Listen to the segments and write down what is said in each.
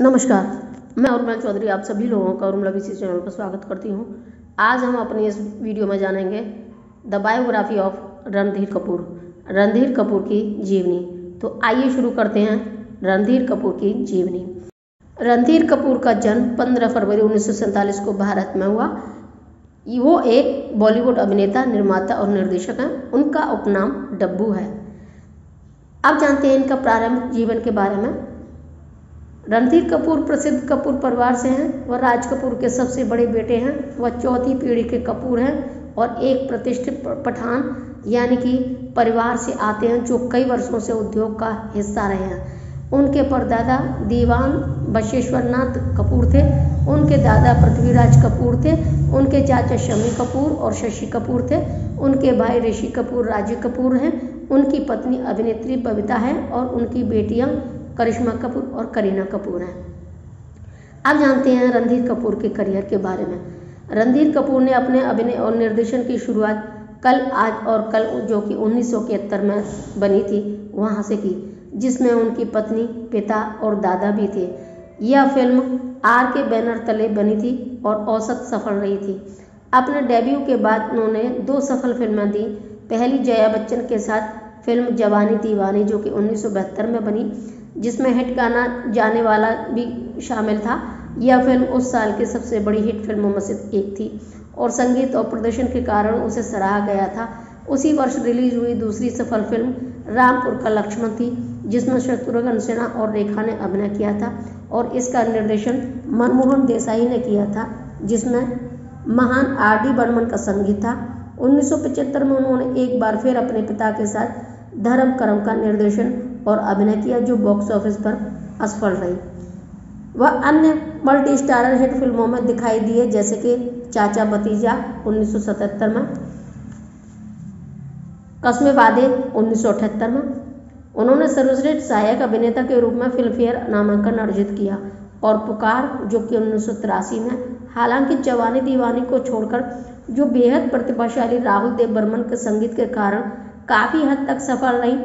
नमस्कार, मैं उर्मिला चौधरी आप सभी लोगों का उर्मिला वीसी चैनल पर स्वागत करती हूँ। आज हम अपनी इस वीडियो में जानेंगे the biography of Randhir Kapoor, Randhir Kapoor की जीवनी। तो आइए शुरू करते हैं रणधीर कपूर की जीवनी। रणधीर कपूर का जन्म 15 फरवरी 1947 को भारत में हुआ। वो एक बॉलीवुड अभिनेता, निर्माता और निर्देशक हैं। उनका उपनाम डब्बू है। अब जानते हैं इनका प्रारंभिक जीवन के बारे में। रणधीर कपूर प्रसिद्ध कपूर परिवार से हैं। वह राज कपूर के सबसे बड़े बेटे हैं। वह चौथी पीढ़ी के कपूर हैं और एक प्रतिष्ठित पठान यानी कि परिवार से आते हैं जो कई वर्षों से उद्योग का हिस्सा रहे हैं। उनके परदादा दीवान बशेश्वर नाथ कपूर थे। उनके दादा पृथ्वीराज कपूर थे। उनके चाचा शम्मी कपूर और शशि कपूर थे। उनके भाई ऋषि कपूर राजीव कपूर हैं। उनकी पत्नी अभिनेत्री बबीता है और उनकी बेटियां करिश्मा कपूर और करीना कपूर हैं। अब जानते हैं रणधीर कपूर के करियर के बारे में। रणधीर कपूर ने अपने अभिनय और निर्देशन की शुरुआत कल आज और कल जो कि 1971 में बनी थी वहाँ से की, जिसमें उनकी पत्नी, पिता और दादा भी थे। यह फिल्म आर के बैनर तले बनी थी और औसत सफल रही थी। अपने डेब्यू के बाद उन्होंने 2 सफल फिल्में दी। पहली जया बच्चन के साथ फिल्म जवानी दीवानी जो कि 1972 में बनी, जिसमें हिट गाना जाने वाला भी शामिल था। यह फिल्म उस साल की सबसे बड़ी हिट फिल्मों में से एक थी और संगीत और प्रदर्शन के कारण उसे सराहा गया था। उसी वर्ष रिलीज हुई दूसरी सफल फिल्म रामपुर का लक्ष्मण थी, जिसमें शत्रुघ्न सिन्हा और रेखा ने अभिनय किया था और इसका निर्देशन मनमोहन देसाई ने किया था, जिसमें महान R.D. बर्मन का संगीत था। 1975 में उन्होंने एक बार फिर अपने पिता के साथ धर्म कर्म का निर्देशन और अभिनय किया, जो बॉक्स ऑफिस पर असफल रही। वह अन्य मल्टी स्टारर हिट फिल्मों में दिखाई दिए, जैसे कि चाचा भतीजा 1977 में, कस्मे वादे 1978 में। उन्होंने सर्वश्रेष्ठ सहायक अभिनेता के रूप में फिल्मफेयर नामांकन अर्जित किया और पुकार जो कि 1983 में। हालांकि जवानी दीवानी को छोड़कर जो बेहद प्रतिभाशाली राहुल देव बर्मन के संगीत के कारण काफ़ी हद तक सफल रही,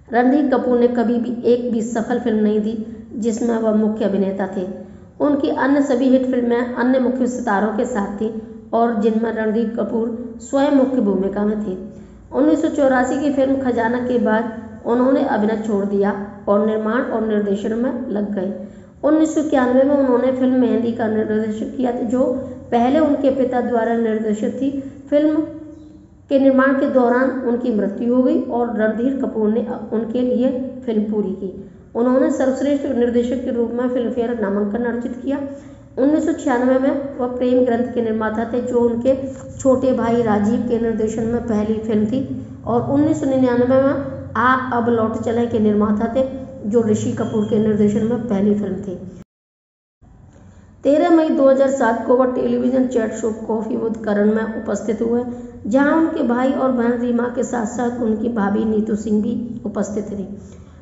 रणधीर कपूर ने कभी भी एक भी सफल फिल्म नहीं दी जिसमें वह मुख्य अभिनेता थे। उनकी अन्य सभी हिट फिल्में अन्य मुख्य सितारों के साथ थी और जिनमें रणधीर कपूर स्वयं मुख्य भूमिका में थे। 1984 की फिल्म खजाना के बाद उन्होंने अभिनय छोड़ दिया और निर्माण और निर्देशन में लग गए। 1991 में उन्होंने फिल्म मेहंदी का निर्देशन किया, जो पहले उनके पिता द्वारा निर्देशित थी। फिल्म के निर्माण के दौरान उनकी मृत्यु हो गई और रणधीर कपूर ने उनके लिए फिल्म पूरी की। उन्होंने सर्वश्रेष्ठ निर्देशक के रूप में फिल्मफेयर नामांकन अर्जित किया। 1996 में वह प्रेम ग्रंथ के निर्माता थे, जो उनके छोटे भाई राजीव के निर्देशन में पहली फिल्म थी, और 1999 में आ अब लौट चले के निर्माता थे, जो ऋषि कपूर के निर्देशन में पहली फिल्म थी। 13 मई 2007 को वह television chat show coffee with Karan में उपस्थित हुए, जहां उनके भाई और बहन रीमा के साथ साथ उनकी भाभी नीतू सिंह भी उपस्थित थी।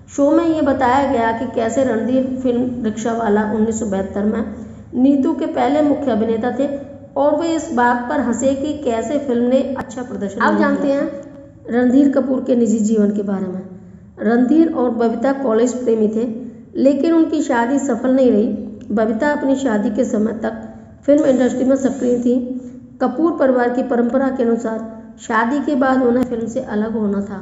शो में ये बताया गया कि कैसे रणधीर फिल्म रिक्शावाला 1972 में नीतू के पहले मुख्य अभिनेता थे और वे इस बात पर हंसे कि कैसे फिल्म ने अच्छा प्रदर्शन। अब जानते हैं रणधीर कपूर के निजी जीवन के बारे में। रणधीर और बबीता कॉलेज प्रेमी थे, लेकिन उनकी शादी सफल नहीं रही। बबीता अपनी शादी के समय तक फिल्म इंडस्ट्री में सक्रिय थी। कपूर परिवार की परंपरा के अनुसार शादी के बाद उन्हें फिल्म से अलग होना था।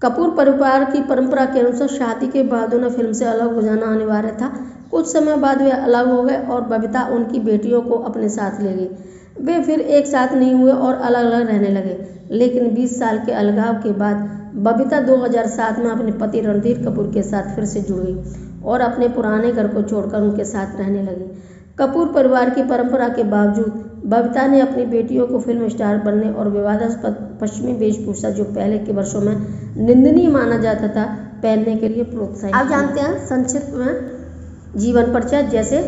कपूर परिवार की परंपरा के अनुसार शादी के बाद उन्हें फिल्म से अलग हो जाना अनिवार्य था। कुछ समय बाद वे अलग हो गए और बबीता उनकी बेटियों को अपने साथ ले गई। वे फिर एक साथ नहीं हुए और अलग अलग रहने लगे, लेकिन 20 साल के अलगाव के बाद बबीता 2007 में अपने पति रणधीर कपूर के साथ फिर से जुड़ गई और अपने पुराने घर को छोड़कर उनके साथ रहने लगी। कपूर परिवार की परंपरा के बावजूद बबीता ने अपनी बेटियों को फिल्म स्टार बनने और विवादास्पद पश्चिमी वेशभूषा, जो पहले के वर्षों में निंदनीय माना जाता था, पहनने के लिए प्रोत्साहित। आप जानते हैं संक्षिप्त में जीवन परिचय, जैसे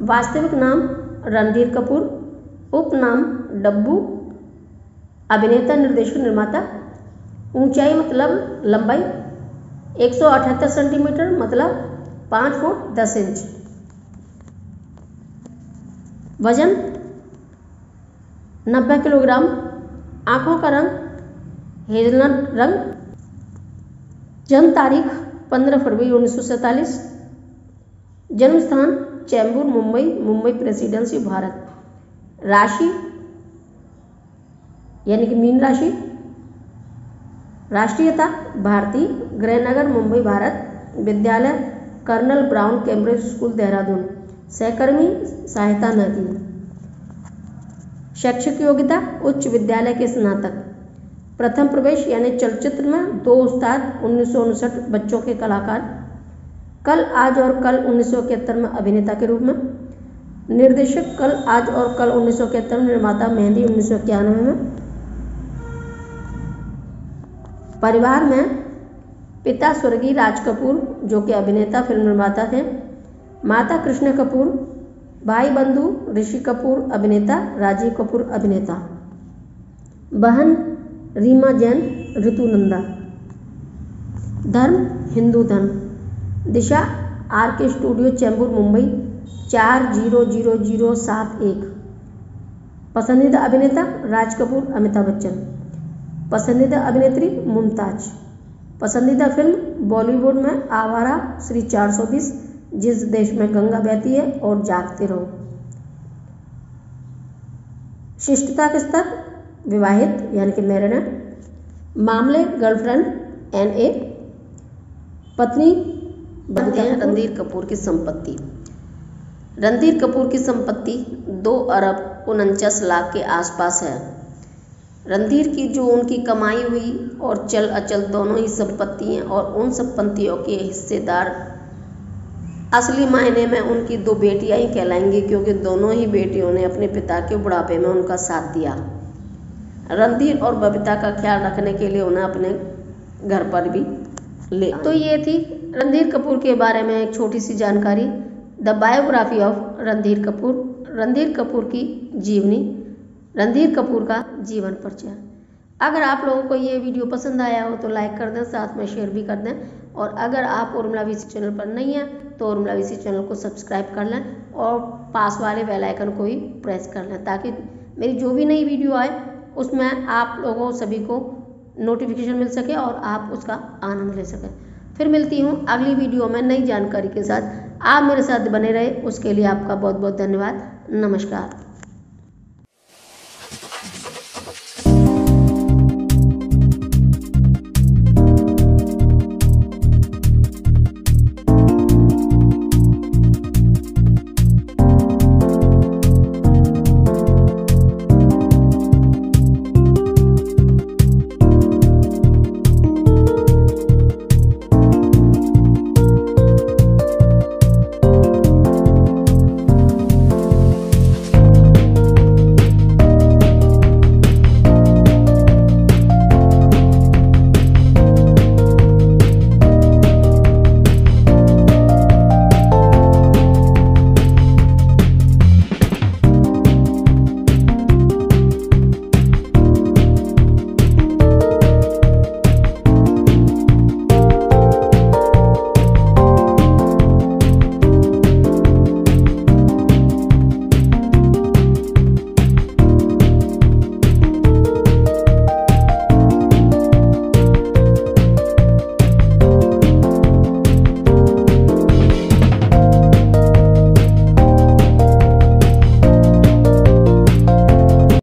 वास्तविक नाम रणधीर कपूर, उपनाम डब्बू, अभिनेता निर्देशक निर्माता, ऊंचाई मतलब लंबाई 178 सेंटीमीटर मतलब 5 फुट 10 इंच, वजन 90 किलोग्राम, आंखों का रंग हेजलनट रंग, जन्म तारीख 15 फरवरी 1947, जन्म स्थान चेंबूर, मुंबई, मुंबई प्रेसिडेंसी, भारत। राशि यानी कि मीन राशि। राष्ट्रीयता भारतीय। गृहनगर मुंबई, भारत। विद्यालय colonel Brown Cambridge school, Dehradun. सहकर्मी सहायता न की। शैक्षिक योग्यता उच्च विद्यालय के स्नातक। प्रथम प्रवेश यानी चलचित्र में 2 उस्ताद 1959 बच्चों के कलाकार। कल आज और कल 1971 में अभिनेता के रूप में। निर्देशक कल आज और कल 1971 में। निर्माता मेहंदी 1991 में। परिवार में पिता स्वर्गीय राज कपूर जो कि अभिनेता फिल्म निर्माता थे। माता कृष्णा कपूर। भाई बंधु ऋषि कपूर अभिनेता, राजीव कपूर अभिनेता। बहन रीमा जैन, ऋतु नंदा। धर्म हिंदू धर्म। दिशा आरके स्टूडियो, चेंबूर, मुंबई 400071। पसंदीदा अभिनेता राज कपूर, अमिताभ बच्चन। पसंदीदा अभिनेत्री मुमताज। पसंदीदा फिल्म बॉलीवुड में आवारा, श्री 420, जिस देश में गंगा बहती है और जागते रहो। शिष्टता का स्तर विवाहित यानी कि मैरिड है। मामले गर्लफ्रेंड NA। पत्नी रणधीर कपूर की संपत्ति। रणधीर कपूर की संपत्ति 2,49,00,000 के आसपास है। रणधीर की जो उनकी कमाई हुई और चल अचल दोनों ही संपत्ति हैं और उन संपत्तियों के हिस्सेदार असली मायने में उनकी 2 बेटियां ही कहलाएंगी, क्योंकि दोनों ही बेटियों ने अपने पिता के बुढ़ापे में उनका साथ दिया। रणधीर और बबीता का ख्याल रखने के लिए उन्हें अपने घर पर भी ले। तो ये थी रणधीर कपूर के बारे में एक छोटी सी जानकारी, the biography of Randhir Kapoor. Randhir Kapoor की जीवनी, रणधीर कपूर का जीवन परिचय। अगर आप लोगों को ये वीडियो पसंद आया हो तो लाइक कर दें, साथ में शेयर भी कर दें। और अगर आप उर्मिला VC चैनल पर नहीं हैं तो उर्मिला VC चैनल को सब्सक्राइब कर लें और पास वाले बेल आइकन को भी प्रेस कर लें, ताकि मेरी जो भी नई वीडियो आए उसमें आप लोगों सभी को नोटिफिकेशन मिल सके और आप उसका आनंद ले सकें। फिर मिलती हूँ अगली वीडियो में नई जानकारी के साथ। आप मेरे साथ बने रहे उसके लिए आपका बहुत बहुत धन्यवाद। नमस्कार।